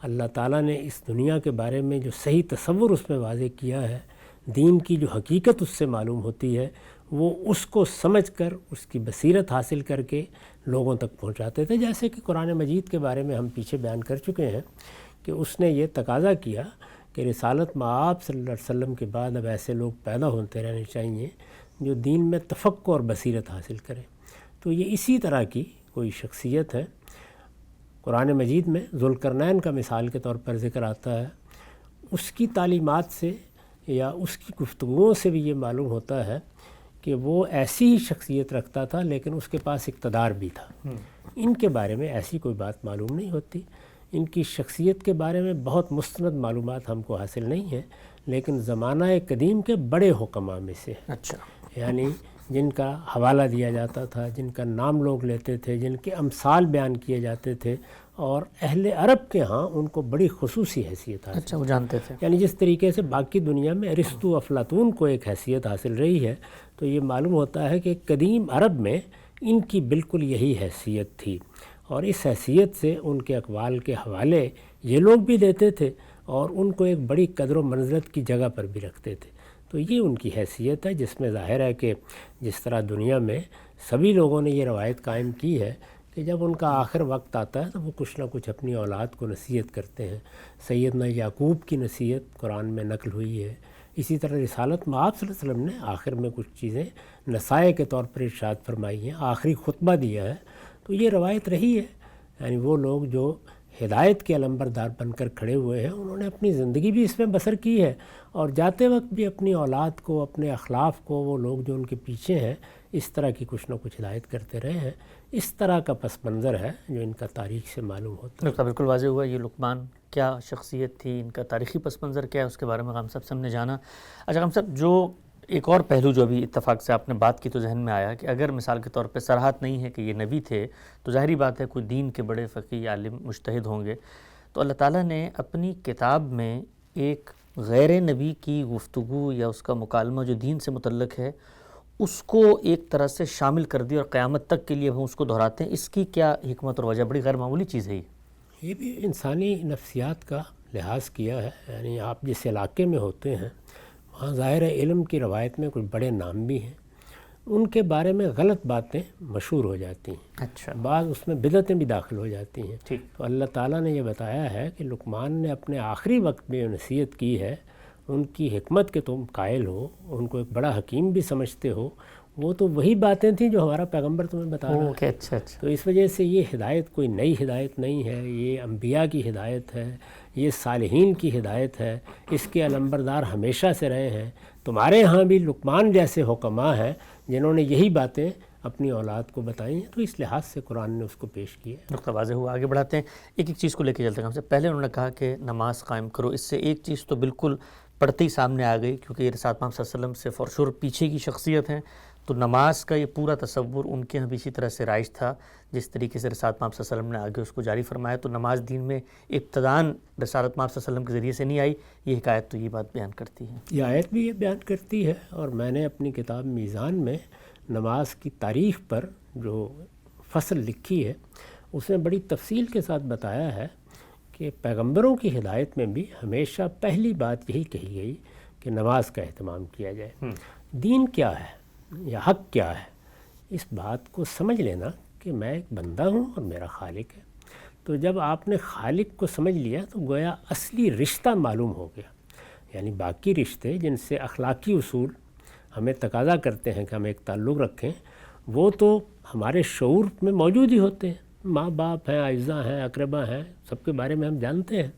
اللہ تعالیٰ نے اس دنیا کے بارے میں جو صحیح تصور اس میں واضح کیا ہے، دین کی جو حقیقت اس سے معلوم ہوتی ہے، وہ اس کو سمجھ کر اس کی بصیرت حاصل کر کے لوگوں تک پہنچاتے تھے. جیسے کہ قرآن مجید کے بارے میں ہم پیچھے بیان کر چکے ہیں کہ اس نے یہ تقاضا کیا کہ رسالت مآب صلی اللہ علیہ وسلم کے بعد اب ایسے لوگ پیدا ہوتے رہنے چاہیے جو دین میں تفقہ اور بصیرت حاصل کریں. تو یہ اسی طرح کی کوئی شخصیت ہے. قرآن مجید میں ذوالقرنین کا مثال کے طور پر ذکر آتا ہے. اس کی تعلیمات سے یا اس کی گفتگوؤں سے بھی یہ معلوم ہوتا ہے کہ وہ ایسی ہی شخصیت رکھتا تھا لیکن اس کے پاس اقتدار بھی تھا. ان کے بارے میں ایسی کوئی بات معلوم نہیں ہوتی. ان کی شخصیت کے بارے میں بہت مستند معلومات ہم کو حاصل نہیں ہیں، لیکن زمانہ قدیم کے بڑے حکماء میں سے اچھا، یعنی جن کا حوالہ دیا جاتا تھا، جن کا نام لوگ لیتے تھے، جن کے امثال بیان کیے جاتے تھے، اور اہل عرب کے ہاں ان کو بڑی خصوصی حیثیت حاصل. اچھا، وہ جانتے تھے. یعنی جس طریقے سے باقی دنیا میں ارسطو افلاطون کو ایک حیثیت حاصل رہی ہے، تو یہ معلوم ہوتا ہے کہ قدیم عرب میں ان کی بالکل یہی حیثیت تھی، اور اس حیثیت سے ان کے اقوال کے حوالے یہ لوگ بھی دیتے تھے اور ان کو ایک بڑی قدر و منزلت کی جگہ پر بھی رکھتے تھے. تو یہ ان کی حیثیت ہے، جس میں ظاہر ہے کہ جس طرح دنیا میں سبھی لوگوں نے یہ روایت قائم کی ہے کہ جب ان کا آخر وقت آتا ہے تو وہ کچھ نہ کچھ اپنی اولاد کو نصیحت کرتے ہیں. سیدنا یعقوب کی نصیحت قرآن میں نقل ہوئی ہے. اسی طرح رسالت مآب صلی اللہ علیہ وسلم نے آخر میں کچھ چیزیں نصائح کے طور پر ارشاد فرمائی ہیں، آخری خطبہ دیا ہے. تو یہ روایت رہی ہے. یعنی وہ لوگ جو ہدایت کے علمبردار بن کر کھڑے ہوئے ہیں، انہوں نے اپنی زندگی بھی اس میں بسر کی ہے، اور جاتے وقت بھی اپنی اولاد کو، اپنے اخلاف کو، وہ لوگ جو ان کے پیچھے ہیں، اس طرح کی کچھ نہ کچھ ہدایت کرتے رہے ہیں. اس طرح کا پس منظر ہے جو ان کا تاریخ سے معلوم ہوتا ہے. بالکل واضح ہوا یہ لقمان کیا شخصیت تھی، ان کا تاریخی پس منظر کیا ہے، اس کے بارے میں غام صاحب سے ہم نے جانا. اچھا غام صاحب، جو ایک اور پہلو جو ابھی اتفاق سے آپ نے بات کی تو ذہن میں آیا کہ اگر مثال کے طور پہ صراحت نہیں ہے کہ یہ نبی تھے، تو ظاہری بات ہے کوئی دین کے بڑے فقیہ عالم مجتہد ہوں گے. تو اللہ تعالیٰ نے اپنی کتاب میں ایک غیر نبی کی گفتگو یا اس کا مکالمہ جو دین سے متعلق ہے اس کو ایک طرح سے شامل کر دیا، اور قیامت تک کے لیے ہم اس کو دہراتے ہیں. اس کی کیا حکمت اور وجہ؟ بڑی غیر معمولی چیز ہے یہ. یہ بھی انسانی نفسیات کا لحاظ کیا ہے. یعنی آپ جس علاقے میں ہوتے ہیں وہاں ظاہر علم کی روایت میں کچھ بڑے نام بھی ہیں، ان کے بارے میں غلط باتیں مشہور ہو جاتی ہیں. اچھا، بعض اس میں بدعتیں بھی داخل ہو جاتی ہیں. ٹھیک. تو اللہ تعالیٰ نے یہ بتایا ہے کہ لقمان نے اپنے آخری وقت میں نصیحت کی ہے، ان کی حکمت کے تم قائل ہو، ان کو ایک بڑا حکیم بھی سمجھتے ہو. وہ تو وہی باتیں تھیں جو ہمارا پیغمبر تمہیں بتا رہا ہے. اچھا. تو اس وجہ سے یہ ہدایت کوئی نئی ہدایت نہیں ہے، یہ انبیاء کی ہدایت ہے، یہ صالحین کی ہدایت ہے. اس کے علمبردار ہمیشہ سے رہے ہیں. تمہارے ہاں بھی لقمان جیسے حکماء ہیں جنہوں نے یہی باتیں اپنی اولاد کو بتائی ہیں. تو اس لحاظ سے قرآن نے اس کو پیش کیا. نقطہ واضح ہوا. آگے بڑھاتے ہیں. ایک چیز کو لے کے چلتے ہیں. ہم سے پہلے انہوں نے کہا کہ نماز قائم کرو. اس سے ایک چیز تو بالکل پڑھتے ہی سامنے آ گئی، کیونکہ یہ رسالت محمد صلی اللہ علیہ وسلم سے فور شور پیچھے کی شخصیت ہیں. تو نماز کا یہ پورا تصور ان کے ہاں بھی اسی طرح سے رائج تھا جس طریقے سے رسالت محمد صلی اللہ علیہ وسلم نے آگے اس کو جاری فرمایا. تو نماز دین میں ابتداً رسالت محمد صلی اللہ علیہ وسلم کے ذریعے سے نہیں آئی. یہ حکایت تو یہ بات بیان کرتی ہے. یہ آیت بھی یہ بیان کرتی ہے، اور میں نے اپنی کتاب میزان میں نماز کی تاریخ پر جو فصل لکھی ہے اس میں بڑی تفصیل کے ساتھ بتایا ہے کہ پیغمبروں کی ہدایت میں بھی ہمیشہ پہلی بات یہی کہی گئی کہ نماز کا اہتمام کیا جائے. دین کیا ہے یا حق کیا ہے، اس بات کو سمجھ لینا کہ میں ایک بندہ ہوں اور میرا خالق ہے. تو جب آپ نے خالق کو سمجھ لیا تو گویا اصلی رشتہ معلوم ہو گیا. یعنی باقی رشتے جن سے اخلاقی اصول ہمیں تقاضا کرتے ہیں کہ ہم ایک تعلق رکھیں، وہ تو ہمارے شعور میں موجود ہی ہوتے ہیں. ماں باپ ہیں، اعزاء ہیں، اقربا ہیں، سب کے بارے میں ہم جانتے ہیں.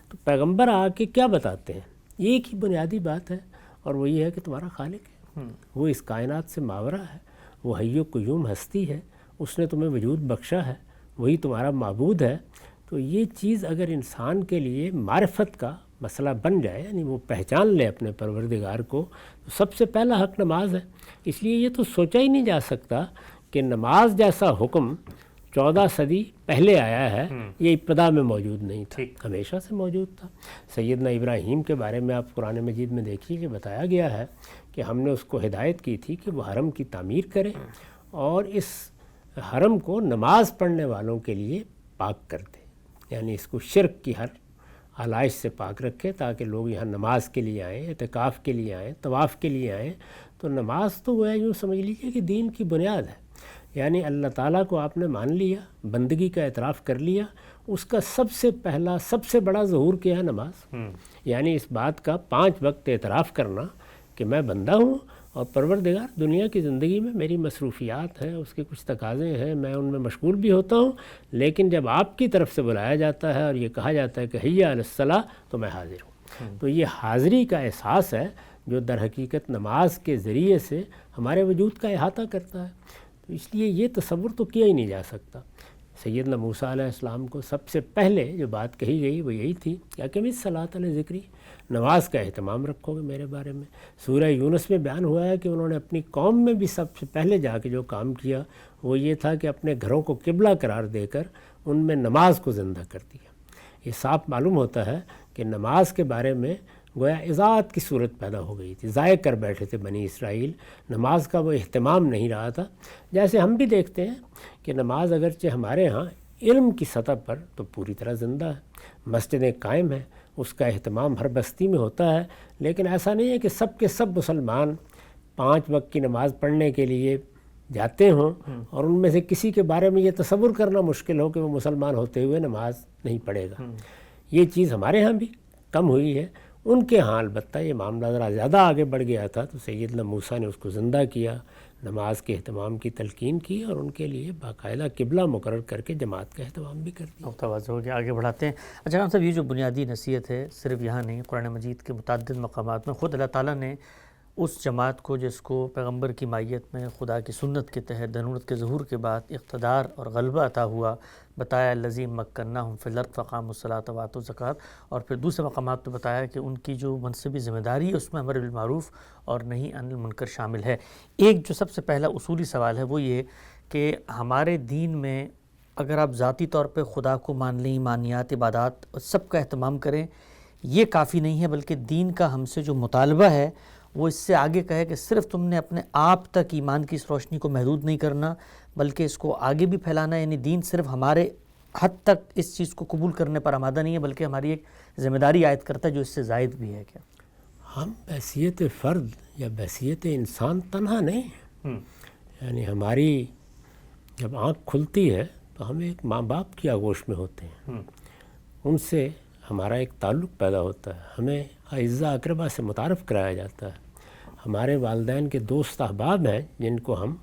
تو پیغمبر آ کے کیا بتاتے ہیں؟ ایک ہی بنیادی بات ہے، اور وہ یہ ہے کہ تمہارا خالق ہے. وہ اس کائنات سے ماورا ہے، وہ حی و قیوم ہستی ہے، اس نے تمہیں وجود بخشا ہے، وہی تمہارا معبود ہے. تو یہ چیز اگر انسان کے لیے معرفت کا مسئلہ بن جائے، یعنی وہ پہچان لے اپنے پروردگار کو، تو سب سے پہلا حق نماز ہے. اس لیے یہ تو سوچا ہی نہیں جا سکتا کہ نماز جیسا حکم 14 صدی پہلے آیا ہے. یہ ابتدا میں موجود نہیں تھا، ہمیشہ سے موجود تھا. سیدنا ابراہیم کے بارے میں آپ قرآن مجید میں دیکھیے کہ بتایا گیا ہے کہ ہم نے اس کو ہدایت کی تھی کہ وہ حرم کی تعمیر کرے اور اس حرم کو نماز پڑھنے والوں کے لیے پاک کر دے. یعنی اس کو شرک کی ہر آلائش سے پاک رکھے تاکہ لوگ یہاں نماز کے لیے آئیں، اعتکاف کے لیے آئیں، طواف کے لیے آئیں۔ تو نماز تو وہ ہے، یوں سمجھ لیجیے کہ دین کی بنیاد ہے، یعنی اللہ تعالیٰ کو آپ نے مان لیا، بندگی کا اعتراف کر لیا، اس کا سب سے پہلا سب سے بڑا ظہور کیا ہے نماز، یعنی اس بات کا 5 وقت اعتراف کرنا کہ میں بندہ ہوں اور پروردگار دنیا کی زندگی میں میری مصروفیات ہیں، اس کے کچھ تقاضے ہیں، میں ان میں مشغول بھی ہوتا ہوں، لیکن جب آپ کی طرف سے بلایا جاتا ہے اور یہ کہا جاتا ہے کہ حیا علی الصلاۃ تو میں حاضر ہوں۔ تو یہ حاضری کا احساس ہے جو در حقیقت نماز کے ذریعے سے ہمارے وجود کا احاطہ کرتا ہے۔ تو اس لیے یہ تصور تو کیا ہی نہیں جا سکتا۔ سیدنا موسیٰ علیہ السلام کو سب سے پہلے جو بات کہی گئی وہ یہی تھی کہ اقیم الصلاۃ علی ذکری، نماز کا اہتمام رکھو گے میرے بارے میں۔ سورہ یونس میں بیان ہوا ہے کہ انہوں نے اپنی قوم میں بھی سب سے پہلے جا کے جو کام کیا وہ یہ تھا کہ اپنے گھروں کو قبلہ قرار دے کر ان میں نماز کو زندہ کر دیا۔ یہ صاف معلوم ہوتا ہے کہ نماز کے بارے میں گویا اضاعت کی صورت پیدا ہو گئی تھی، ضائع کر بیٹھے تھے بنی اسرائیل، نماز کا وہ اہتمام نہیں رہا تھا۔ جیسے ہم بھی دیکھتے ہیں کہ نماز اگرچہ ہمارے ہاں علم کی سطح پر تو پوری طرح زندہ ہے، مسجدیں قائم ہیں، اس کا اہتمام ہر بستی میں ہوتا ہے، لیکن ایسا نہیں ہے کہ سب کے سب مسلمان 5 وقت کی نماز پڑھنے کے لیے جاتے ہوں اور ان میں سے کسی کے بارے میں یہ تصور کرنا مشکل ہو کہ وہ مسلمان ہوتے ہوئے نماز نہیں پڑھے گا۔ یہ چیز ہمارے ہاں بھی کم ہوئی ہے، ان کے ہاں البتہ یہ معاملہ ذرا زیادہ آگے بڑھ گیا تھا، تو سیدنا موسیٰ نے اس کو زندہ کیا، نماز کے اہتمام کی تلقین کی اور ان کے لیے باقاعدہ قبلہ مقرر کر کے جماعت کا اہتمام بھی کر دیا۔ نقطہ واضح ہو گیا، آگے بڑھاتے ہیں۔ اچھا صاحب، یہ جو بنیادی نصیحت ہے صرف یہاں نہیں، قرآن مجید کے متعدد مقامات میں خود اللہ تعالیٰ نے اس جماعت کو جس کو پیغمبر کی مائیت میں خدا کی سنت کے تحت دنورت کے ظہور کے بعد اقتدار اور غلبہ عطا ہوا، بتایا الذی مکناہم فی الارض فاقاموا الصلاۃ وآتوا الزکوٰۃ، اور پھر دوسرے مقامات پہ بتایا کہ ان کی جو منصبی ذمہ داری ہے اس میں امر بالمعروف اور نہی عن المنکر شامل ہے۔ ایک جو سب سے پہلا اصولی سوال ہے وہ یہ کہ ہمارے دین میں اگر آپ ذاتی طور پہ خدا کو مان لیں، ایمانیات، عبادات سب کا اہتمام کریں، یہ کافی نہیں ہے، بلکہ دین کا ہم سے جو مطالبہ ہے وہ اس سے آگے کہے کہ صرف تم نے اپنے آپ تک ایمان کی اس روشنی کو محدود نہیں کرنا بلکہ اس کو آگے بھی پھیلانا، یعنی دین صرف ہمارے حد تک اس چیز کو قبول کرنے پر آمادہ نہیں ہے بلکہ ہماری ایک ذمہ داری عائد کرتا ہے جو اس سے زائد بھی ہے۔ کیا ہم بحیثیت فرد یا بحیثیت انسان تنہا نہیں ہیں، یعنی ہماری جب آنکھ کھلتی ہے تو ہم ایک ماں باپ کی آغوش میں ہوتے ہیں، ان سے ہمارا ایک تعلق پیدا ہوتا ہے، ہمیں اعزاء اقربا سے متعارف کرایا جاتا ہے، ہمارے والدین کے دوست احباب ہیں جن کو ہم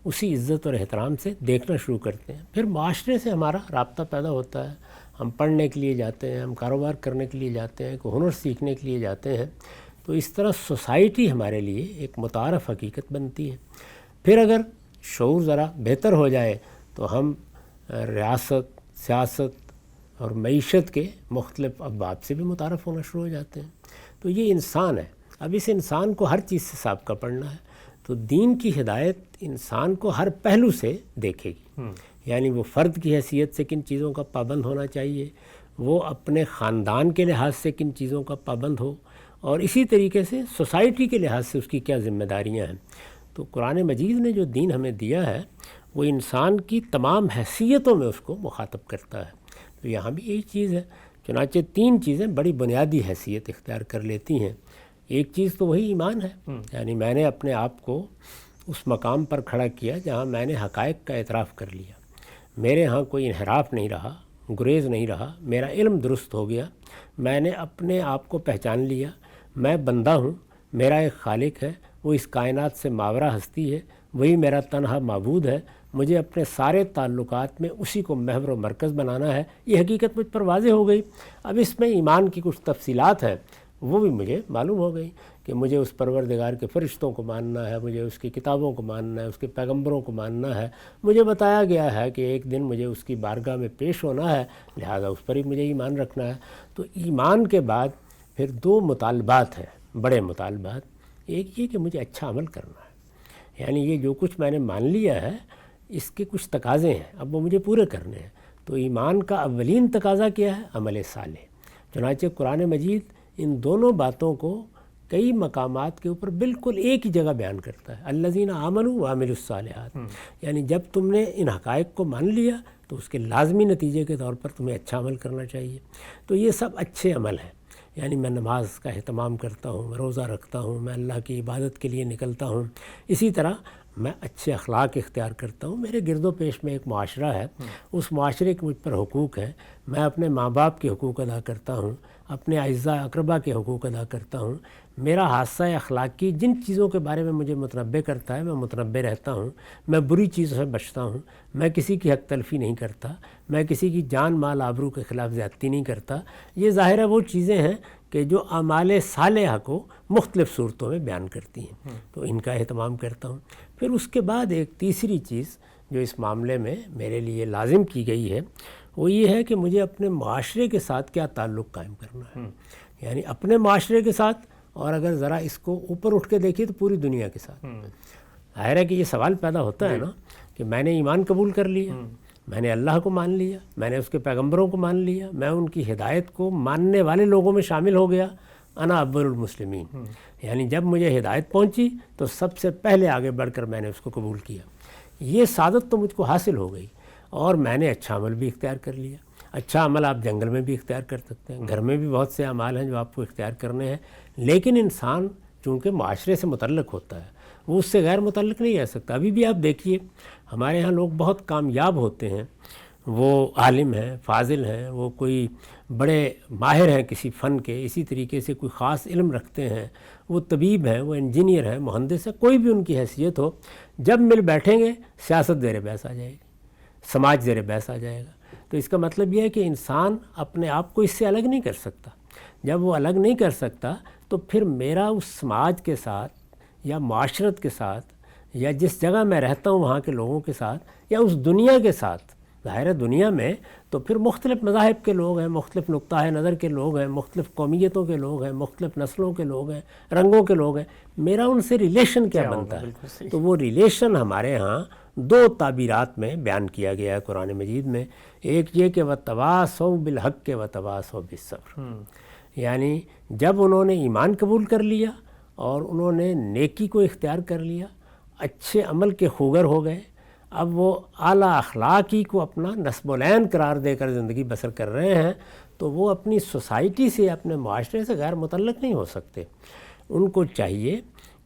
اسی عزت اور احترام سے دیکھنا شروع کرتے ہیں، پھر معاشرے سے ہمارا رابطہ پیدا ہوتا ہے، ہم پڑھنے کے لیے جاتے ہیں، ہم کاروبار کرنے کے لیے جاتے ہیں، کوئی ہنر سیکھنے کے لیے جاتے ہیں، تو اس طرح سوسائٹی ہمارے لیے ایک متعارف حقیقت بنتی ہے۔ پھر اگر شعور ذرا بہتر ہو جائے تو ہم ریاست، سیاست اور معیشت کے مختلف ابواب سے بھی متعارف ہونا شروع ہو جاتے ہیں۔ تو یہ انسان ہے، اب اس انسان کو ہر چیز سے سابقہ پڑھنا ہے، تو دین کی ہدایت انسان کو ہر پہلو سے دیکھے گی، یعنی وہ فرد کی حیثیت سے کن چیزوں کا پابند ہونا چاہیے، وہ اپنے خاندان کے لحاظ سے کن چیزوں کا پابند ہو، اور اسی طریقے سے سوسائٹی کے لحاظ سے اس کی کیا ذمہ داریاں ہیں۔ تو قرآن مجید نے جو دین ہمیں دیا ہے وہ انسان کی تمام حیثیتوں میں اس کو مخاطب کرتا ہے، تو یہاں بھی یہی چیز ہے۔ چنانچہ 3 چیزیں بڑی بنیادی حیثیت اختیار کر لیتی ہیں۔ ایک چیز تو وہی ایمان ہے، یعنی میں نے اپنے آپ کو اس مقام پر کھڑا کیا جہاں میں نے حقائق کا اعتراف کر لیا، میرے ہاں کوئی انحراف نہیں رہا، گریز نہیں رہا، میرا علم درست ہو گیا، میں نے اپنے آپ کو پہچان لیا، میں بندہ ہوں، میرا ایک خالق ہے، وہ اس کائنات سے ماورا ہستی ہے، وہی میرا تنہا معبود ہے، مجھے اپنے سارے تعلقات میں اسی کو محور و مرکز بنانا ہے، یہ حقیقت مجھ پر واضح ہو گئی۔ اب اس میں ایمان کی کچھ تفصیلات ہیں وہ بھی مجھے معلوم ہو گئی کہ مجھے اس پروردگار کے فرشتوں کو ماننا ہے، مجھے اس کی کتابوں کو ماننا ہے، اس کے پیغمبروں کو ماننا ہے، مجھے بتایا گیا ہے کہ ایک دن مجھے اس کی بارگاہ میں پیش ہونا ہے، لہذا اس پر ہی مجھے ایمان رکھنا ہے۔ تو ایمان کے بعد پھر 2 مطالبات ہیں، بڑے مطالبات۔ ایک یہ کہ مجھے اچھا عمل کرنا ہے، یعنی یہ جو کچھ میں نے مان لیا ہے اس کے کچھ تقاضے ہیں، اب وہ مجھے پورے کرنے ہیں۔ تو ایمان کا اولین تقاضا کیا ہے؟ عمل صالح۔ چنانچہ قرآن مجید ان دونوں باتوں کو کئی مقامات کے اوپر بالکل ایک ہی جگہ بیان کرتا ہے، الذین آمنوا وعملوا الصالحات، یعنی جب تم نے ان حقائق کو مان لیا تو اس کے لازمی نتیجے کے طور پر تمہیں اچھا عمل کرنا چاہیے۔ تو یہ سب اچھے عمل ہیں، یعنی میں نماز کا اہتمام کرتا ہوں، میں روزہ رکھتا ہوں، میں اللہ کی عبادت کے لیے نکلتا ہوں، اسی طرح میں اچھے اخلاق اختیار کرتا ہوں، میرے گرد و پیش میں ایک معاشرہ ہے، اس معاشرے کے مجھ پر حقوق ہیں، میں اپنے ماں باپ کے حقوق ادا کرتا ہوں، اپنے اعزاء اقربا کے حقوق ادا کرتا ہوں، میرا حادثہ اخلاقی جن چیزوں کے بارے میں مجھے متنبع کرتا ہے میں متنبع رہتا ہوں، میں بری چیزوں سے بچتا ہوں، میں کسی کی حق تلفی نہیں کرتا، میں کسی کی جان مال آبرو کے خلاف زیادتی نہیں کرتا۔ یہ ظاہر ہے وہ چیزیں ہیں کہ جو اعمال صالحہ کو مختلف صورتوں میں بیان کرتی ہیں، تو ان کا اہتمام کرتا ہوں۔ پھر اس کے بعد ایک تیسری چیز جو اس معاملے میں میرے لیے لازم کی گئی ہے وہ یہ ہے کہ مجھے اپنے معاشرے کے ساتھ کیا تعلق قائم کرنا ہے، یعنی اپنے معاشرے کے ساتھ، اور اگر ذرا اس کو اوپر اٹھ کے دیکھیے تو پوری دنیا کے ساتھ۔ ظاہر ہے کہ یہ سوال پیدا ہوتا ہے نا کہ میں نے ایمان قبول کر لیا، میں نے اللہ کو مان لیا، میں نے اس کے پیغمبروں کو مان لیا، میں ان کی ہدایت کو ماننے والے لوگوں میں شامل ہو گیا، انا اول المسلمین، یعنی جب مجھے ہدایت پہنچی تو سب سے پہلے آگے بڑھ کر میں نے اس کو قبول کیا۔ یہ سعادت تو مجھ کو حاصل ہو گئی، اور میں نے اچھا عمل بھی اختیار کر لیا۔ اچھا عمل آپ جنگل میں بھی اختیار کر سکتے ہیں، گھر میں بھی بہت سے اعمال ہیں جو آپ کو اختیار کرنے ہیں، لیکن انسان چونکہ معاشرے سے متعلق ہوتا ہے وہ اس سے غیر متعلق نہیں رہ سکتا۔ ابھی بھی آپ دیکھیے ہمارے ہاں لوگ بہت کامیاب ہوتے ہیں، وہ عالم ہیں، فاضل ہیں، وہ کوئی بڑے ماہر ہیں کسی فن کے، اسی طریقے سے کوئی خاص علم رکھتے ہیں، وہ طبیب ہیں، وہ انجینئر ہیں، مہندس ہے، کوئی بھی ان کی حیثیت ہو، جب مل بیٹھیں گے سیاست زیر بحث آ جائے گی، سماج زیر بحث آ جائے گا۔ تو اس کا مطلب یہ ہے کہ انسان اپنے آپ کو اس سے الگ نہیں کر سکتا۔ جب وہ الگ نہیں کر سکتا تو پھر میرا اس سماج کے ساتھ یا معاشرت کے ساتھ یا جس جگہ میں رہتا ہوں وہاں کے لوگوں کے ساتھ یا اس دنیا کے ساتھ، ظاہر ہے دنیا میں تو پھر مختلف مذاہب کے لوگ ہیں، مختلف نقطہ نظر کے لوگ ہیں، مختلف قومیتوں کے لوگ ہیں، مختلف نسلوں کے لوگ ہیں، رنگوں کے لوگ ہیں، میرا ان سے ریلیشن کیا بنتا ہے؟ تو وہ ریلیشن ہمارے ہاں دو تعبیرات میں بیان کیا گیا ہے قرآن مجید میں۔ ایک یہ کہ وَتَوَاصَوْا بِالْحَقِّ وَتَوَاصَوْا بِالصَّبْرِ، یعنی جب انہوں نے ایمان قبول کر لیا اور انہوں نے نیکی کو اختیار کر لیا، اچھے عمل کے خوگر ہو گئے، اب وہ اعلیٰ اخلاقی کو اپنا نصب العین قرار دے کر زندگی بسر کر رہے ہیں، تو وہ اپنی سوسائٹی سے، اپنے معاشرے سے غیر متعلق نہیں ہو سکتے۔ ان کو چاہیے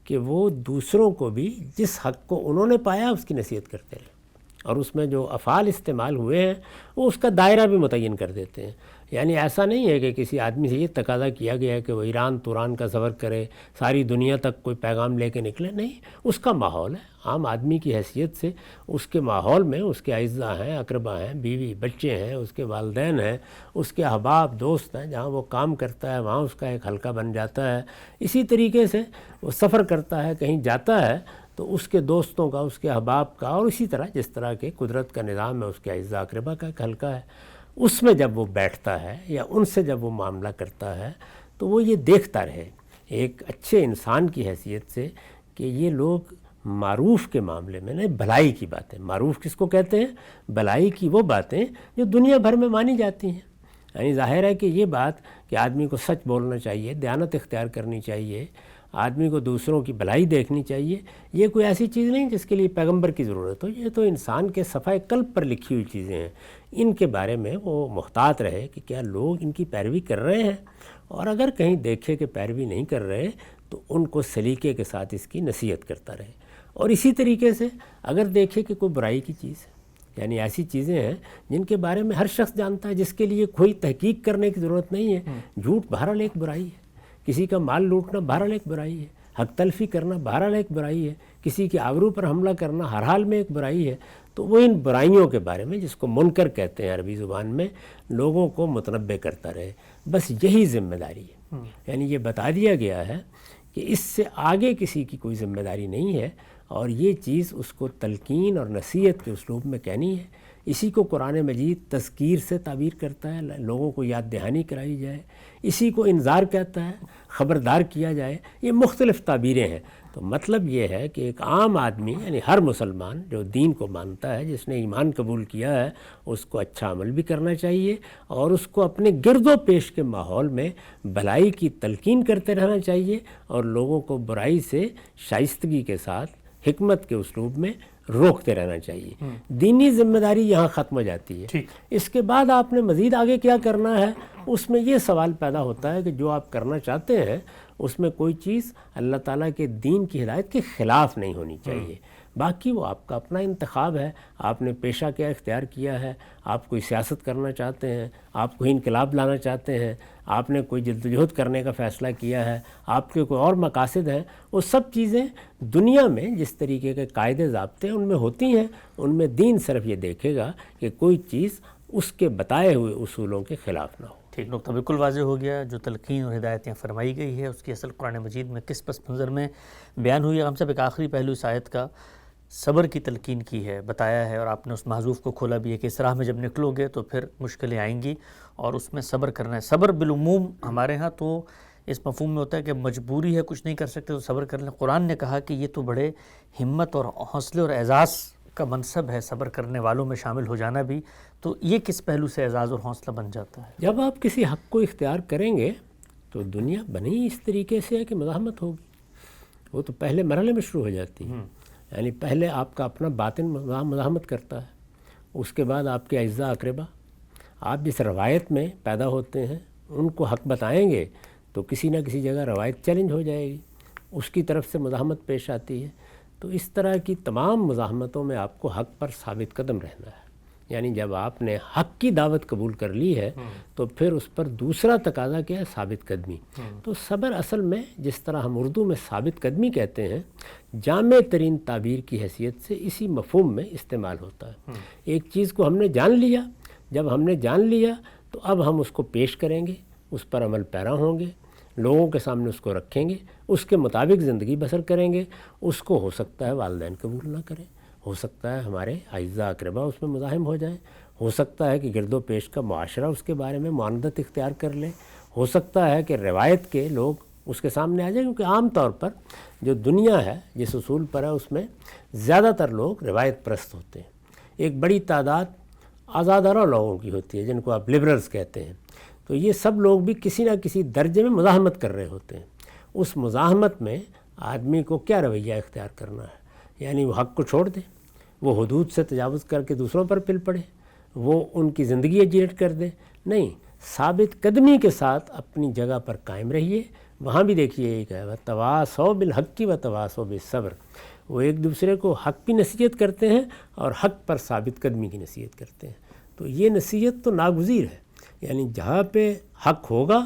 کہ وہ دوسروں کو بھی جس حق کو انہوں نے پایا اس کی نصیحت کرتے رہیں، اور اس میں جو افعال استعمال ہوئے ہیں وہ اس کا دائرہ بھی متعین کر دیتے ہیں۔ یعنی ایسا نہیں ہے کہ کسی آدمی سے یہ تقاضا کیا گیا ہے کہ وہ ایران توران کا سفر کرے، ساری دنیا تک کوئی پیغام لے کے نکلے، نہیں، اس کا ماحول ہے، عام آدمی کی حیثیت سے اس کے ماحول میں اس کے اعزاء ہیں، اقربا ہیں، بیوی بچے ہیں، اس کے والدین ہیں، اس کے احباب دوست ہیں، جہاں وہ کام کرتا ہے وہاں اس کا ایک حلقہ بن جاتا ہے۔ اسی طریقے سے وہ سفر کرتا ہے، کہیں جاتا ہے تو اس کے دوستوں کا، اس کے احباب کا، اور اسی طرح جس طرح کے قدرت کا نظام ہے اس کے اعزاء اقربا کا ایک حلقہ ہے، اس میں جب وہ بیٹھتا ہے یا ان سے جب وہ معاملہ کرتا ہے تو وہ یہ دیکھتا رہے ایک اچھے انسان کی حیثیت سے کہ یہ لوگ معروف کے معاملے میں، نہیں، بھلائی کی باتیں، معروف کس کو کہتے ہیں؟ بھلائی کی وہ باتیں جو دنیا بھر میں مانی جاتی ہیں۔ یعنی ظاہر ہے کہ یہ بات کہ آدمی کو سچ بولنا چاہیے، دیانت اختیار کرنی چاہیے، آدمی کو دوسروں کی بھلائی دیکھنی چاہیے، یہ کوئی ایسی چیز نہیں جس کے لیے پیغمبر کی ضرورت ہو، یہ تو انسان کے صفحہ قلب پر لکھی ہوئی چیزیں ہیں۔ ان کے بارے میں وہ محتاط رہے کہ کیا لوگ ان کی پیروی کر رہے ہیں، اور اگر کہیں دیکھے کہ پیروی نہیں کر رہے تو ان کو سلیقے کے ساتھ اس کی نصیحت کرتا رہے۔ اور اسی طریقے سے اگر دیکھے کہ کوئی برائی کی چیز ہے، یعنی ایسی چیزیں ہیں جن کے بارے میں ہر شخص جانتا ہے، جس کے لیے کوئی تحقیق کرنے کی ضرورت نہیں ہے، جھوٹ بہرحال ایک برائی ہے، کسی کا مال لوٹنا بہرحال ایک برائی ہے، حق تلفی کرنا بہرحال ایک برائی ہے، کسی کے آبرو پر حملہ کرنا ہر حال میں ایک برائی ہے، تو وہ ان برائیوں کے بارے میں، جس کو منکر کہتے ہیں عربی زبان میں، لوگوں کو متنبع کرتا رہے۔ بس یہی ذمہ داری ہے، یعنی یہ بتا دیا گیا ہے کہ اس سے آگے کسی کی کوئی ذمہ داری نہیں ہے، اور یہ چیز اس کو تلقین اور نصیحت کے اسلوب میں کہنی ہے۔ اسی کو قرآن مجید تذکیر سے تعبیر کرتا ہے، لوگوں کو یاد دہانی کرائی جائے، اسی کو انذار کہتا ہے، خبردار کیا جائے، یہ مختلف تعبیریں ہیں۔ تو مطلب یہ ہے کہ ایک عام آدمی، یعنی ہر مسلمان جو دین کو مانتا ہے، جس نے ایمان قبول کیا ہے، اس کو اچھا عمل بھی کرنا چاہیے، اور اس کو اپنے گرد و پیش کے ماحول میں بھلائی کی تلقین کرتے رہنا چاہیے، اور لوگوں کو برائی سے شائستگی کے ساتھ، حکمت کے اسلوب میں روکتے رہنا چاہیے. دینی ذمہ داری یہاں ختم ہو جاتی ہے. اس کے بعد آپ نے مزید آگے کیا کرنا ہے، اس میں یہ سوال پیدا ہوتا ہے کہ جو آپ کرنا چاہتے ہیں اس میں کوئی چیز اللہ تعالیٰ کے دین کی ہدایت کے خلاف نہیں ہونی چاہیے. باقی وہ آپ کا اپنا انتخاب ہے، آپ نے پیشہ کیا اختیار کیا ہے، آپ کوئی سیاست کرنا چاہتے ہیں، آپ کوئی انقلاب لانا چاہتے ہیں، آپ نے کوئی جدوجہد کرنے کا فیصلہ کیا ہے، آپ کے کوئی اور مقاصد ہیں، وہ سب چیزیں دنیا میں جس طریقے کے قاعدے ضابطے ان میں ہوتی ہیں، ان میں دین صرف یہ دیکھے گا کہ کوئی چیز اس کے بتائے ہوئے اصولوں کے خلاف نہ ہو. ٹھیک، نقطہ بالکل واضح ہو گیا. جو تلقین اور ہدایتیں فرمائی گئی ہے اس کی اصل قرآن مجید میں کس پس منظر میں بیان ہوئی ہے. ہم سب ایک آخری پہلو اس آیت کا صبر کی تلقین کی ہے، بتایا ہے، اور آپ نے اس محذوف کو کھولا بھی ہے کہ اس راہ میں جب نکلو گے تو پھر مشکلیں آئیں گی اور اس میں صبر کرنا ہے. صبر بالعموم ہمارے ہاں تو اس مفہوم میں ہوتا ہے کہ مجبوری ہے، کچھ نہیں کر سکتے تو صبر کر لیں. قرآن نے کہا کہ یہ تو بڑے ہمت اور حوصلے اور اعزاز کا منصب ہے صبر کرنے والوں میں شامل ہو جانا بھی. تو یہ کس پہلو سے اعزاز اور حوصلہ بن جاتا ہے؟ جب آپ کسی حق کو اختیار کریں گے تو دنیا بنی اس طریقے سے ہے کہ مزاحمت ہوگی. وہ تو پہلے مرحلے میں شروع ہو جاتی ہے. یعنی پہلے آپ کا اپنا باطن مزاحمت کرتا ہے، اس کے بعد آپ کے اعزاء اقربا، آپ جس روایت میں پیدا ہوتے ہیں ان کو حق بتائیں گے تو کسی نہ کسی جگہ روایت چیلنج ہو جائے گی، اس کی طرف سے مزاحمت پیش آتی ہے. تو اس طرح کی تمام مزاحمتوں میں آپ کو حق پر ثابت قدم رہنا ہے. یعنی جب آپ نے حق کی دعوت قبول کر لی ہے تو پھر اس پر دوسرا تقاضا کیا ہے؟ ثابت قدمی. تو صبر اصل میں جس طرح ہم اردو میں ثابت قدمی کہتے ہیں، جامع ترین تعبیر کی حیثیت سے اسی مفہوم میں استعمال ہوتا ہے. ایک چیز کو ہم نے جان لیا، جب ہم نے جان لیا تو اب ہم اس کو پیش کریں گے، اس پر عمل پیرا ہوں گے، لوگوں کے سامنے اس کو رکھیں گے، اس کے مطابق زندگی بسر کریں گے. اس کو ہو سکتا ہے والدین قبول نہ کریں، ہو سکتا ہے ہمارے اعزاء اقربا اس میں مزاحم ہو جائیں، ہو سکتا ہے کہ گرد و پیش کا معاشرہ اس کے بارے میں معاندت اختیار کر لے، ہو سکتا ہے کہ روایت کے لوگ اس کے سامنے آ جائیں. کیونکہ عام طور پر جو دنیا ہے جس اصول پر ہے اس میں زیادہ تر لوگ روایت پرست ہوتے ہیں. ایک بڑی تعداد آزادانہ لوگوں کی ہوتی ہے جن کو آپ لبرلز کہتے ہیں. تو یہ سب لوگ بھی کسی نہ کسی درجے میں مزاحمت کر رہے ہوتے ہیں. اس مزاحمت میں آدمی کو کیا رویہ اختیار کرنا ہے؟ یعنی وہ حق کو چھوڑ دے، وہ حدود سے تجاوز کر کے دوسروں پر پل پڑے، وہ ان کی زندگی ایجیٹ کر دے؟ نہیں، ثابت قدمی کے ساتھ اپنی جگہ پر قائم رہیے. وہاں بھی دیکھیے ایک ہے وَتَوَاصَوْا بِالْحَقِّ وَتَوَاصَوْا بِالصَّبْرِ. وہ ایک دوسرے کو حق کی نصیحت کرتے ہیں اور حق پر ثابت قدمی کی نصیحت کرتے ہیں. تو یہ نصیحت تو ناگزیر ہے. یعنی جہاں پہ حق ہوگا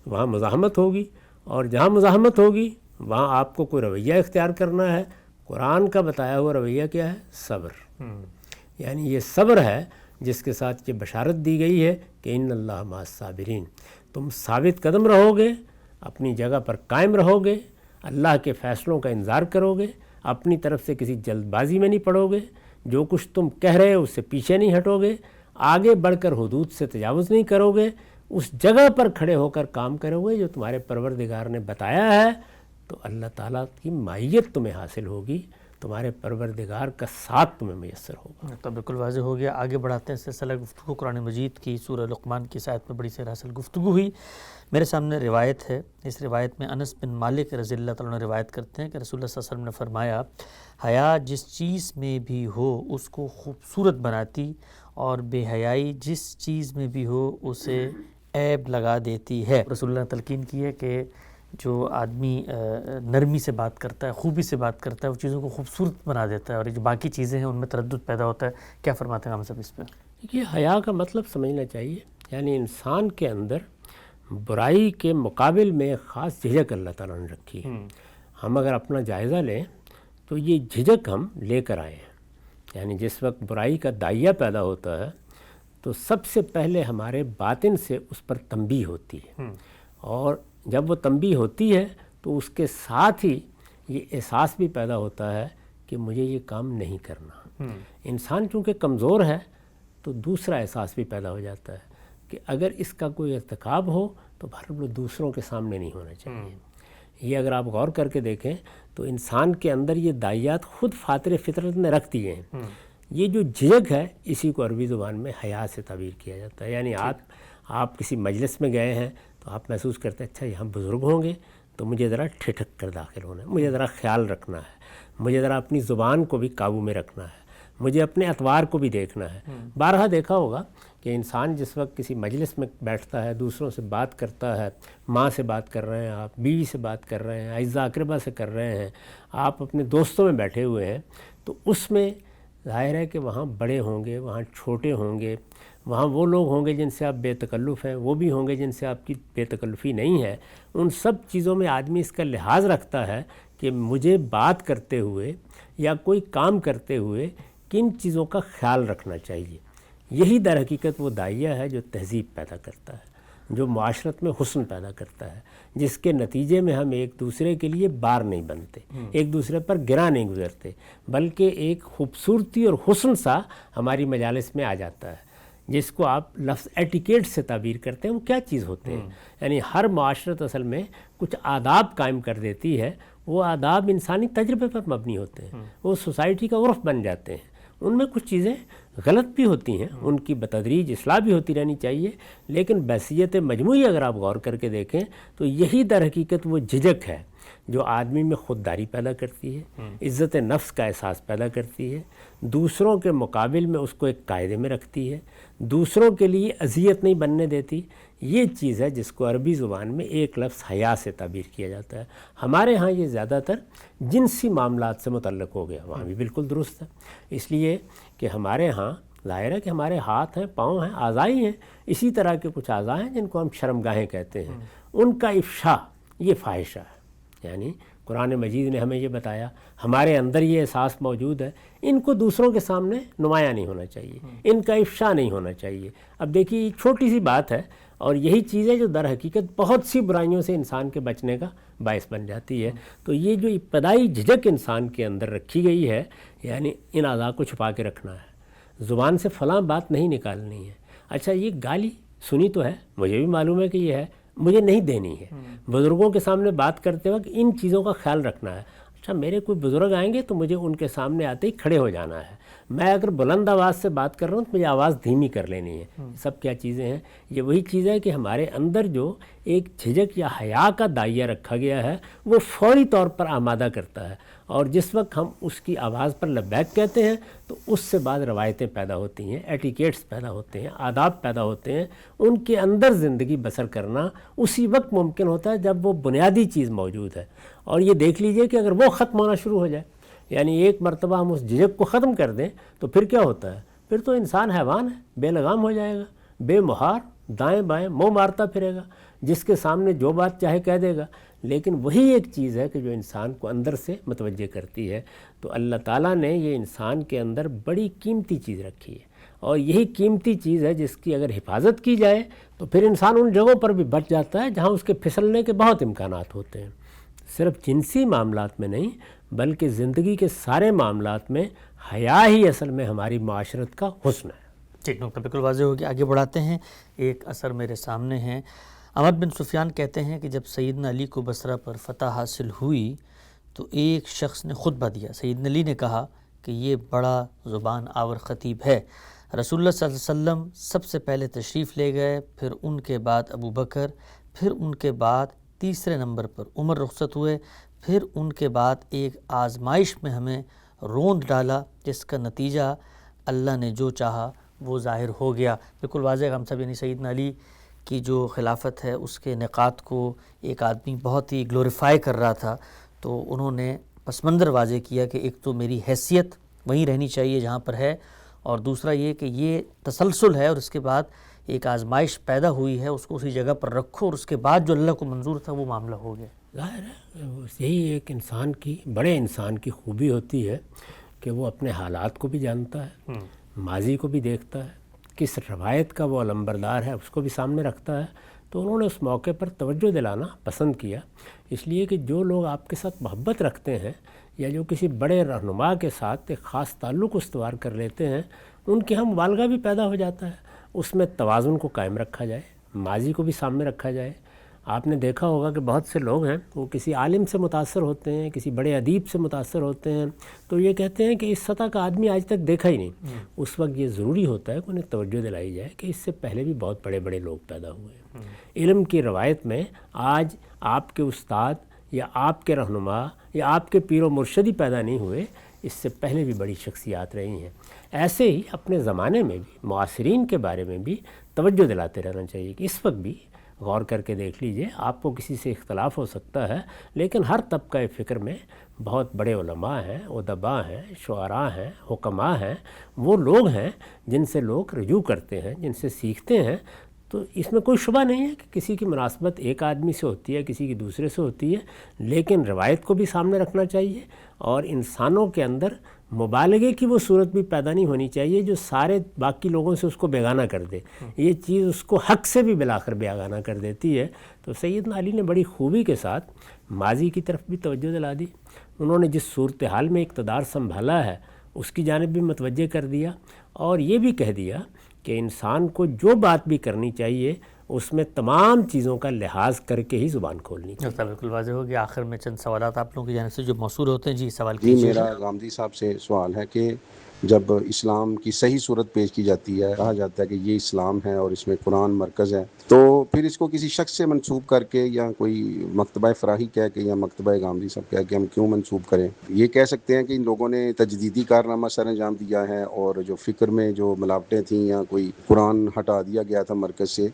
وہاں مزاحمت ہوگی، اور جہاں مزاحمت ہوگی وہاں آپ کو کوئی رویہ اختیار کرنا ہے. قرآن کا بتایا ہوا رویہ کیا ہے؟ صبر. یعنی یہ صبر ہے جس کے ساتھ یہ بشارت دی گئی ہے کہ ان اللہ مع الصابرین. تم ثابت قدم رہو گے، اپنی جگہ پر قائم رہو گے، اللہ کے فیصلوں کا انتظار کرو گے، اپنی طرف سے کسی جلد بازی میں نہیں پڑو گے، جو کچھ تم کہہ رہے ہو اس سے پیچھے نہیں ہٹو گے، آگے بڑھ کر حدود سے تجاوز نہیں کرو گے، اس جگہ پر کھڑے ہو کر کام کرو گے جو تمہارے پروردگار نے بتایا ہے. تو اللہ تعالیٰ کی معیت تمہیں حاصل ہوگی، تمہارے پروردگار کا ساتھ تمہیں میسر ہوگا. تو بالکل واضح ہو گیا. آگے بڑھاتے ہیں سلسلہ گفتگو قرآن مجید کی. سورہ لقمان کی اس آیت میں بڑی سراسل گفتگو ہوئی. میرے سامنے روایت ہے. اس روایت میں انس بن مالک رضی اللہ تعالیٰ عنہ روایت کرتے ہیں کہ رسول اللہ صلی اللہ علیہ وسلم نے فرمایا، حیا جس چیز میں بھی ہو اس کو خوبصورت بناتی، اور بے حیائی جس چیز میں بھی ہو اسے عیب لگا دیتی ہے. رسول اللہ نے تلقین کی ہے کہ جو آدمی نرمی سے بات کرتا ہے، خوبی سے بات کرتا ہے، وہ چیزوں کو خوبصورت بنا دیتا ہے، اور جو باقی چیزیں ہیں ان میں تردد پیدا ہوتا ہے. کیا فرماتے ہیں ہم سب اس پہ؟ یہ حیا کا مطلب سمجھنا چاہیے. یعنی انسان کے اندر برائی کے مقابل میں ایک خاص جھجک اللہ تعالیٰ نے رکھی ہے. ہم اگر اپنا جائزہ لیں تو یہ جھجک ہم لے کر آئے ہیں. یعنی جس وقت برائی کا داعیہ پیدا ہوتا ہے تو سب سے پہلے ہمارے باطن سے اس پر تنبیہ ہوتی ہے، اور جب وہ تنبیہ ہوتی ہے تو اس کے ساتھ ہی یہ احساس بھی پیدا ہوتا ہے کہ مجھے یہ کام نہیں کرنا. انسان چونکہ کمزور ہے تو دوسرا احساس بھی پیدا ہو جاتا ہے کہ اگر اس کا کوئی ارتکاب ہو تو بھر دوسروں کے سامنے نہیں ہونا چاہیے. یہ اگر آپ غور کر کے دیکھیں تو انسان کے اندر یہ داعیات خود فاطر فطرت نے رکھ دیے ہیں. یہ جو جھجک ہے اسی کو عربی زبان میں حیا سے تعبیر کیا جاتا ہے. یعنی آپ کسی مجلس میں گئے ہیں تو آپ محسوس کرتے ہیں اچھا یہاں بزرگ ہوں گے تو مجھے ذرا ٹھٹک کر داخل ہونا ہے، مجھے ذرا خیال رکھنا ہے، مجھے ذرا اپنی زبان کو بھی قابو میں رکھنا ہے، مجھے اپنے اطوار کو بھی دیکھنا ہے۔ بارہا دیکھا ہوگا کہ انسان جس وقت کسی مجلس میں بیٹھتا ہے، دوسروں سے بات کرتا ہے، ماں سے بات کر رہے ہیں آپ، بیوی سے بات کر رہے ہیں، اعزا اقربا سے کر رہے ہیں، آپ اپنے دوستوں میں بیٹھے ہوئے ہیں، تو اس میں ظاہر ہے کہ وہاں بڑے ہوں گے، وہاں چھوٹے ہوں گے، وہاں وہ لوگ ہوں گے جن سے آپ بے تکلف ہیں، وہ بھی ہوں گے جن سے آپ کی بے تکلفی نہیں ہے۔ ان سب چیزوں میں آدمی اس کا لحاظ رکھتا ہے کہ مجھے بات کرتے ہوئے یا کوئی کام کرتے ہوئے کن چیزوں کا خیال رکھنا چاہیے۔ یہی در حقیقت وہ داعیہ ہے جو تہذیب پیدا کرتا ہے، جو معاشرت میں حسن پیدا کرتا ہے، جس کے نتیجے میں ہم ایک دوسرے کے لیے بار نہیں بنتے، ایک دوسرے پر گرا نہیں گزرتے، بلکہ ایک خوبصورتی اور حسن سا ہماری مجالس میں آ جاتا ہے، جس کو آپ لفظ ایٹیکیٹ سے تعبیر کرتے ہیں۔ وہ کیا چیز ہوتے ہیں؟ یعنی ہر معاشرت اصل میں کچھ آداب قائم کر دیتی ہے، وہ آداب انسانی تجربے پر مبنی ہوتے ہیں، وہ سوسائٹی کا عرف بن جاتے ہیں۔ ان میں کچھ چیزیں غلط بھی ہوتی ہیں، ان کی بتدریج اصلاح بھی ہوتی رہنی چاہیے، لیکن بحیثیت مجموعی اگر آپ غور کر کے دیکھیں تو یہی در حقیقت وہ جھجک ہے جو آدمی میں خودداری پیدا کرتی ہے، عزت نفس کا احساس پیدا کرتی ہے، دوسروں کے مقابل میں اس کو ایک قاعدے میں رکھتی ہے، دوسروں کے لیے اذیت نہیں بننے دیتی۔ یہ چیز ہے جس کو عربی زبان میں ایک لفظ حیا سے تعبیر کیا جاتا ہے۔ ہمارے ہاں یہ زیادہ تر جنسی معاملات سے متعلق ہو گیا، وہاں بھی بالکل درست ہے، اس لیے کہ ہمارے ہاں ظاہر ہے کہ ہمارے ہاتھ ہیں، پاؤں ہیں، اعضائی ہیں، اسی طرح کے کچھ اعضاء ہیں جن کو ہم شرمگاہیں کہتے ہیں، ان کا افشا یہ فاحشہ ہے۔ یعنی قرآن مجید نے ہمیں یہ بتایا، ہمارے اندر یہ احساس موجود ہے، ان کو دوسروں کے سامنے نمایاں نہیں ہونا چاہیے، ان کا افشا نہیں ہونا چاہیے۔ اب دیکھیے یہ چھوٹی سی بات ہے، اور یہی چیز ہے جو در حقیقت بہت سی برائیوں سے انسان کے بچنے کا باعث بن جاتی ہے۔ تو یہ جو ابتدائی جھجک انسان کے اندر رکھی گئی ہے، یعنی ان اعضاء کو چھپا کے رکھنا ہے، زبان سے فلاں بات نہیں نکالنی ہے۔ اچھا یہ گالی سنی تو ہے، مجھے بھی معلوم ہے کہ یہ ہے، مجھے نہیں دینی ہے۔ بزرگوں کے سامنے بات کرتے وقت ان چیزوں کا خیال رکھنا ہے۔ اچھا میرے کوئی بزرگ آئیں گے تو مجھے ان کے سامنے آتے ہی کھڑے ہو جانا ہے، میں اگر بلند آواز سے بات کر رہا ہوں تو مجھے آواز دھیمی کر لینی ہے۔ سب کیا چیزیں ہیں؟ یہ وہی چیز ہے کہ ہمارے اندر جو ایک جھجک یا حیا کا داعیہ رکھا گیا ہے وہ فوری طور پر آمادہ کرتا ہے، اور جس وقت ہم اس کی آواز پر لبیک کہتے ہیں تو اس سے بعد روایتیں پیدا ہوتی ہیں، ایٹیکیٹس پیدا ہوتے ہیں، آداب پیدا ہوتے ہیں۔ ان کے اندر زندگی بسر کرنا اسی وقت ممکن ہوتا ہے جب وہ بنیادی چیز موجود ہے۔ اور یہ دیکھ لیجئے کہ اگر وہ ختم ہونا شروع ہو جائے، یعنی ایک مرتبہ ہم اس جھجک کو ختم کر دیں تو پھر کیا ہوتا ہے؟ پھر تو انسان حیوان ہے، بے لگام ہو جائے گا، بے مہار، دائیں بائیں منہ مارتا پھرے گا، جس کے سامنے جو بات چاہے کہہ دے گا۔ لیکن وہی ایک چیز ہے کہ جو انسان کو اندر سے متوجہ کرتی ہے۔ تو اللہ تعالیٰ نے یہ انسان کے اندر بڑی قیمتی چیز رکھی ہے، اور یہی قیمتی چیز ہے جس کی اگر حفاظت کی جائے تو پھر انسان ان جگہوں پر بھی بچ جاتا ہے جہاں اس کے پھسلنے کے بہت امکانات ہوتے ہیں۔ صرف جنسی معاملات میں نہیں بلکہ زندگی کے سارے معاملات میں حیا ہی اصل میں ہماری معاشرت کا حسن ہے۔ ٹھیک، نقطہ بالکل واضح ہو گیا۔ آگے بڑھاتے ہیں، ایک اثر میرے سامنے ہے۔ عمر بن سفیان کہتے ہیں کہ جب سیدنا علی کو بصرہ پر فتح حاصل ہوئی تو ایک شخص نے خطبہ دیا۔ سیدنا علی نے کہا کہ یہ بڑا زبان آور خطیب ہے۔ رسول اللہ صلی اللہ علیہ وسلم سب سے پہلے تشریف لے گئے، پھر ان کے بعد ابو بکر، پھر ان کے بعد تیسرے نمبر پر عمر رخصت ہوئے، پھر ان کے بعد ایک آزمائش میں ہمیں روند ڈالا جس کا نتیجہ اللہ نے جو چاہا وہ ظاہر ہو گیا۔ بالکل واضح ہم سب، یعنی سیدنا علی کی جو خلافت ہے اس کے نکات کو ایک آدمی بہت ہی گلوریفائی کر رہا تھا، تو انہوں نے پس منظر واضح کیا کہ ایک تو میری حیثیت وہیں رہنی چاہیے جہاں پر ہے، اور دوسرا یہ کہ یہ تسلسل ہے، اور اس کے بعد ایک آزمائش پیدا ہوئی ہے، اس کو اسی جگہ پر رکھو، اور اس کے بعد جو اللہ کو منظور تھا وہ معاملہ ہو گیا۔ ظاہر ہے یہی ایک انسان کی، بڑے انسان کی خوبی ہوتی ہے کہ وہ اپنے حالات کو بھی جانتا ہے، ماضی کو بھی دیکھتا ہے، کس روایت کا وہ علمبردار ہے اس کو بھی سامنے رکھتا ہے۔ تو انہوں نے اس موقع پر توجہ دلانا پسند کیا، اس لیے کہ جو لوگ آپ کے ساتھ محبت رکھتے ہیں یا جو کسی بڑے رہنما کے ساتھ ایک خاص تعلق استوار کر لیتے ہیں، ان کے ہاں مبالغہ بھی پیدا ہو جاتا ہے۔ اس میں توازن کو قائم رکھا جائے، ماضی کو بھی سامنے رکھا جائے۔ آپ نے دیکھا ہوگا کہ بہت سے لوگ ہیں وہ کسی عالم سے متاثر ہوتے ہیں، کسی بڑے ادیب سے متاثر ہوتے ہیں، تو یہ کہتے ہیں کہ اس سطح کا آدمی آج تک دیکھا ہی نہیں۔ اس وقت یہ ضروری ہوتا ہے کہ انہیں توجہ دلائی جائے کہ اس سے پہلے بھی بہت بڑے بڑے لوگ پیدا ہوئے ہیں۔ علم کی روایت میں آج آپ کے استاد یا آپ کے رہنما یا آپ کے پیر و مرشد ہی پیدا نہیں ہوئے، اس سے پہلے بھی بڑی شخصیات رہی ہیں۔ ایسے ہی اپنے زمانے میں بھی معاصرین کے بارے میں بھی توجہ دلاتے رہنا چاہیے کہ اس وقت بھی غور کر کے دیکھ لیجئے، آپ کو کسی سے اختلاف ہو سکتا ہے، لیکن ہر طبقہ فکر میں بہت بڑے علماء ہیں، ادباء ہیں، شعراء ہیں، حکماء ہیں، وہ لوگ ہیں جن سے لوگ رجوع کرتے ہیں، جن سے سیکھتے ہیں۔ تو اس میں کوئی شبہ نہیں ہے کہ کسی کی مناسبت ایک آدمی سے ہوتی ہے، کسی کی دوسرے سے ہوتی ہے، لیکن روایت کو بھی سامنے رکھنا چاہیے، اور انسانوں کے اندر مبالغے کی وہ صورت بھی پیدا نہیں ہونی چاہیے جو سارے باقی لوگوں سے اس کو بیگانہ کر دے۔ یہ چیز اس کو حق سے بھی بالآخر بیگانہ کر دیتی ہے۔ تو سیدنا علی نے بڑی خوبی کے ساتھ ماضی کی طرف بھی توجہ دلا دی، انہوں نے جس صورتحال میں اقتدار سنبھالا ہے اس کی جانب بھی متوجہ کر دیا، اور یہ بھی کہہ دیا کہ انسان کو جو بات بھی کرنی چاہیے اس میں تمام چیزوں کا لحاظ کر کے ہی زبان کھولنی چاہیے۔ بالکل واضح ہو گیا۔ آخر میں چند سوالات آپ لوگوں کی جانب سے جو موصول ہوتے ہیں، جی سوال جی کیجیے۔ میرا غامدی صاحب سے سوال ہے کہ جب اسلام کی صحیح صورت پیش کی جاتی ہے، کہا جاتا ہے کہ یہ اسلام ہے اور اس میں قرآن مرکز ہے، تو پھر اس کو کسی شخص سے منسوب کر کے یا کوئی مکتبہ فراہی کہہ کے یا مکتبہ غامدی صاحب کہہ کے ہم کیوں منسوب کریں؟ یہ کہہ سکتے ہیں کہ ان لوگوں نے تجدیدی کارنامہ سر انجام دیا ہے، اور جو فکر میں جو ملاوٹیں تھیں یا کوئی قرآن ہٹا دیا گیا تھا مرکز سے،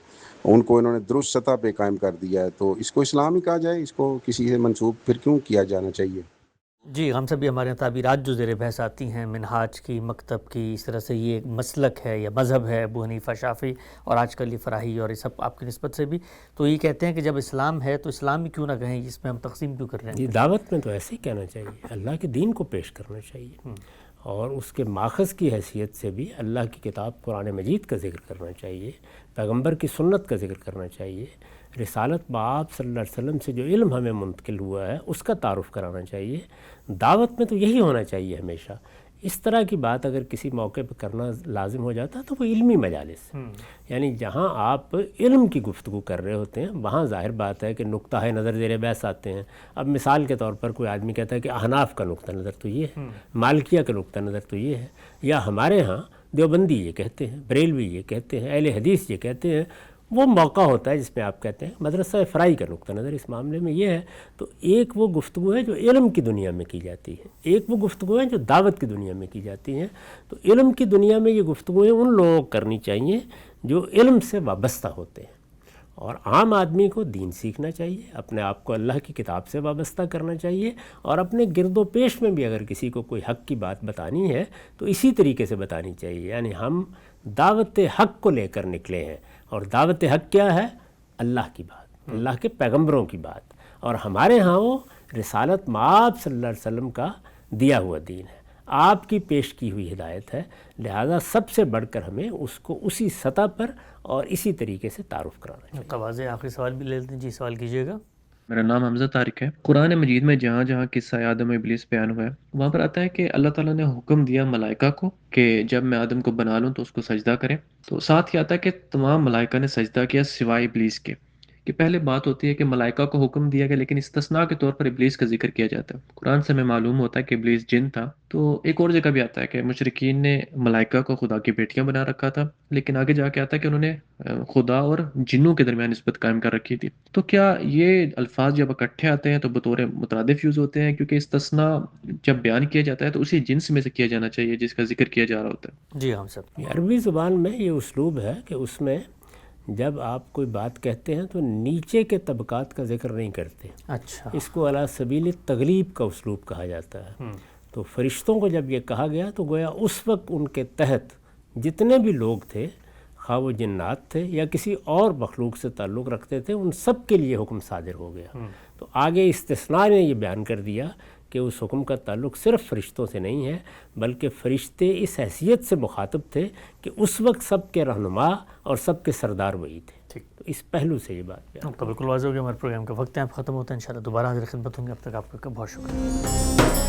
ان کو انہوں نے درست سطح پہ قائم کر دیا ہے، تو اس کو اسلام ہی کہا جائے، اس کو کسی سے منسوب پھر کیوں کیا جانا چاہیے؟ جی ہم سب بھی ہمارے یہاں تعبیرات جو زیر بحث آتی ہیں منہاج کی، مکتب کی، اس طرح سے یہ ایک مسلک ہے یا مذہب ہے ابو حنیفہ شافعی، اور آج کل یہ فراہی اور یہ سب آپ کی نسبت سے بھی، تو یہ کہتے ہیں کہ جب اسلام ہے تو اسلام ہی کیوں نہ کہیں، اس میں ہم تقسیم کیوں کر رہے ہیں؟ یہ دعوت میں تو ایسے ہی کہنا چاہیے، اللہ کے دین کو پیش کرنا چاہیے، اور اس کے ماخذ کی حیثیت سے بھی اللہ کی کتاب قرآن مجید کا ذکر کرنا چاہیے، پیغمبر کی سنت کا ذکر کرنا چاہیے، رسالت بآب صلی اللہ علیہ وسلم سے جو علم ہمیں منتقل ہوا ہے اس کا تعارف کرانا چاہیے۔ دعوت میں تو یہی ہونا چاہیے ہمیشہ۔ اس طرح کی بات اگر کسی موقع پہ کرنا لازم ہو جاتا ہے تو وہ علمی مجالس، یعنی جہاں آپ علم کی گفتگو کر رہے ہوتے ہیں وہاں ظاہر بات ہے کہ نقطہ نظر زیر بحث آتے ہیں۔ اب مثال کے طور پر کوئی آدمی کہتا ہے کہ احناف کا نقطہ نظر تو یہ ہے، مالکیہ کا نقطہ نظر تو یہ ہے، یا ہمارے ہاں دیوبندی یہ کہتے ہیں، بریلوی یہ کہتے ہیں، اہل حدیث یہ کہتے ہیں، وہ موقع ہوتا ہے جس میں آپ کہتے ہیں مدرسہ فرائی کا نقطہ نظر اس معاملے میں یہ ہے۔ تو ایک وہ گفتگو ہے جو علم کی دنیا میں کی جاتی ہے، ایک وہ گفتگو ہے جو دعوت کی دنیا میں کی جاتی ہیں۔ تو علم کی دنیا میں یہ گفتگویں ان لوگوں کو کرنی چاہیے جو علم سے وابستہ ہوتے ہیں، اور عام آدمی کو دین سیکھنا چاہیے، اپنے آپ کو اللہ کی کتاب سے وابستہ کرنا چاہیے، اور اپنے گرد و پیش میں بھی اگر کسی کو کوئی حق کی بات بتانی ہے تو اسی طریقے سے بتانی چاہیے۔ یعنی ہم دعوت حق کو لے کر نکلے ہیں، اور دعوت حق کیا ہے؟ اللہ کی بات، اللہ کے پیغمبروں کی بات، اور ہمارے ہاں وہ رسالت مآب صلی اللہ علیہ وسلم کا دیا ہوا دین ہے، آپ کی پیش کی ہوئی ہدایت ہے، لہذا سب سے بڑھ کر ہمیں اس کو اسی سطح پر اور اسی طریقے سے تعارف کرانا چاہیے۔ واضح آخری سوال بھی لے لیتے ہیں، جی سوال کیجیے گا۔ میرا نام حمزہ طارق ہے۔ قرآن مجید میں جہاں جہاں قصہ آدم و ابلیس بیان ہوا ہے وہاں پر آتا ہے کہ اللہ تعالیٰ نے حکم دیا ملائکہ کو کہ جب میں آدم کو بنا لوں تو اس کو سجدہ کریں، تو ساتھ ہی آتا ہے کہ تمام ملائکہ نے سجدہ کیا سوائے ابلیس کے۔ کہ پہلے بات ہوتی ہے کہ ملائکہ کو حکم دیا گیا، لیکن استثناء کے طور پر ابلیس کا ذکر کیا جاتا ہے۔ قرآن سے ہمیں معلوم ہوتا ہے کہ ابلیس جن تھا۔ تو ایک اور جگہ بھی آتا ہے کہ مشرکین نے ملائکہ کو خدا کی بیٹیاں بنا رکھا تھا، لیکن آگے جا کے آتا ہے کہ انہوں نے خدا اور جنوں کے درمیان نسبت قائم کر رکھی تھی۔ تو کیا یہ الفاظ جب اکٹھے آتے ہیں تو بطور مترادف یوز ہوتے ہیں؟ کیونکہ استثناء جب بیان کیا جاتا ہے تو اسی جنس میں سے کیا جانا چاہیے جس کا ذکر کیا جا رہا ہوتا ہے۔ جی ہم سب عربی زبان میں یہ اسلوب ہے کہ اس میں جب آپ کوئی بات کہتے ہیں تو نیچے کے طبقات کا ذکر نہیں کرتے، اچھا، اس کو علی سبیل تغلیب کا اسلوب کہا جاتا ہے۔ تو فرشتوں کو جب یہ کہا گیا تو گویا اس وقت ان کے تحت جتنے بھی لوگ تھے، خواہ وہ جنات تھے یا کسی اور مخلوق سے تعلق رکھتے تھے، ان سب کے لیے حکم صادر ہو گیا۔ تو آگے استثناء نے یہ بیان کر دیا کہ اس حکم کا تعلق صرف فرشتوں سے نہیں ہے، بلکہ فرشتے اس حیثیت سے مخاطب تھے کہ اس وقت سب کے رہنما اور سب کے سردار وہی تھے۔ تو اس پہلو سے یہ بات بیان تو بالکل واضح ہو گیا۔ ہمارے پروگرام کا وقت یہاں ختم ہوتا ہے، انشاءاللہ دوبارہ حاضر خدمت ہوں گے، اب تک آپ کا بہت شکریہ۔